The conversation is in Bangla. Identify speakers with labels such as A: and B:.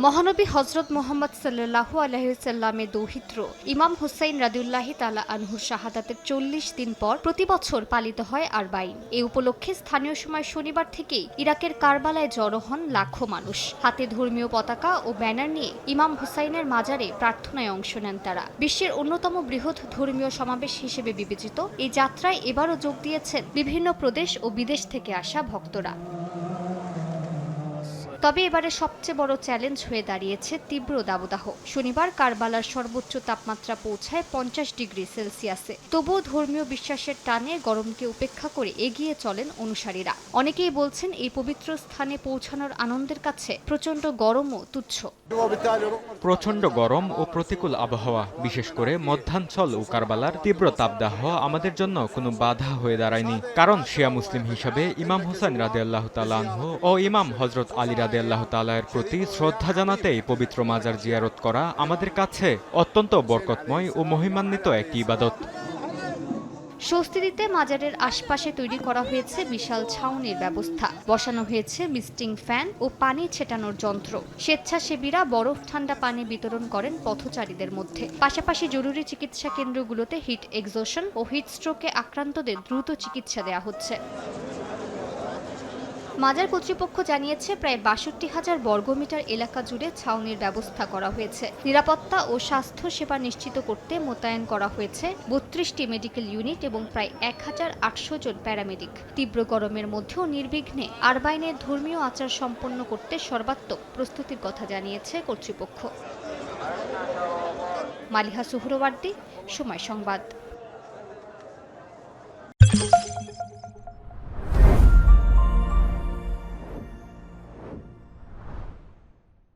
A: মহানবী হযরত মুহাম্মদ সাল্লাল্লাহু আলাইহি ওয়াসাল্লামের দৌহিত্র ইমাম হুসাইন রাদিয়াল্লাহু তাআলা আনহুর শাহাদাতের ৪০ দিন পর প্রতি বছর পালিত হয় আরবাইন। এই উপলক্ষে স্থানীয় সময় শনিবার থেকেই ইরাকের কারবালায় জড়ো হন লাখো মানুষ। হাতে ধর্মীয় পতাকা ও ব্যানার নিয়ে ইমাম হুসাইনের মাজারে প্রার্থনায় অংশ নেন তারা। বিশ্বের অন্যতম বৃহৎ ধর্মীয় সমাবেশ হিসেবে বিবেচিত এই যাত্রায় এবারও যোগ দিয়েছেন বিভিন্ন প্রদেশ ও বিদেশ থেকে আসা ভক্তরা। তবে এবারে সবচেয়ে বড় চ্যালেঞ্জ হয়ে দাঁড়িয়েছে তীব্র দাবদাহ। শনিবার কারবালার সর্বোচ্চ তাপমাত্রা পৌঁছায় 50 ডিগ্রি সেলসিয়াসে। তবুও ধর্মীয় বিশ্বাসের টানে গরমকে উপেক্ষা করে এগিয়ে চলেন অনুসারীরা। অনেকেই বলছেন এই পবিত্র স্থানে পৌঁছানোর আনন্দের কাছে প্রচণ্ড গরমও তুচ্ছ।
B: প্রচণ্ড গরম ও প্রতিকূল আবহাওয়া, বিশেষ করে মধ্যাঞ্চল ও কারবালার তীব্র তাপদাহ আমাদের জন্য কোনো বাধা হয়ে দাঁড়ায়নি। কারণ শিয়া মুসলিম হিসাবে ইমাম হুসাইন রাদিয়াল্লাহু তাআলা আনহু ও ইমাম হযরত আলী রাদিয়াল্লাহু তাআলা এর প্রতি শ্রদ্ধা জানাতে এই পবিত্র মাজার জিয়ারত করা আমাদের কাছে অত্যন্ত বরকতময় ও মহিমান্বিত একটি ইবাদত।
A: স্বস্তি দিতে মাজারের আশপাশে তৈরি করা হয়েছে বিশাল ছাউনির ব্যবস্থা। বসানো হয়েছে মিস্টিং ফ্যান ও পানি ছেটানোর যন্ত্র। স্বেচ্ছাসেবীরা বরফ ঠান্ডা পানি বিতরণ করেন পথচারীদের মধ্যে। পাশাপাশি জরুরি চিকিৎসা কেন্দ্রগুলোতে হিট এক্সোশন ও হিট স্ট্রোকে আক্রান্তদের দ্রুত চিকিৎসা দেওয়া হচ্ছে। মাজার কর্তৃপক্ষ জানিয়েছে প্রায় ৬২,০০০ বর্গমিটার এলাকা জুড়ে ছাউনির ব্যবস্থা করা হয়েছে। নিরাপত্তা ও স্বাস্থ্য সেবা নিশ্চিত করতে মোতায়েন করা হয়েছে ৩২টি মেডিকেল ইউনিট এবং প্রায় ১,৮০০ জন প্যারামেডিক। তীব্র গরমের মধ্যেও নির্বিঘ্নে আরবাইনের ধর্মীয় আচার সম্পন্ন করতে সর্বাত্মক প্রস্তুতির কথা জানিয়েছে কর্তৃপক্ষ। মালিহা সুহরাওয়ার্দী, সময় সংবাদ।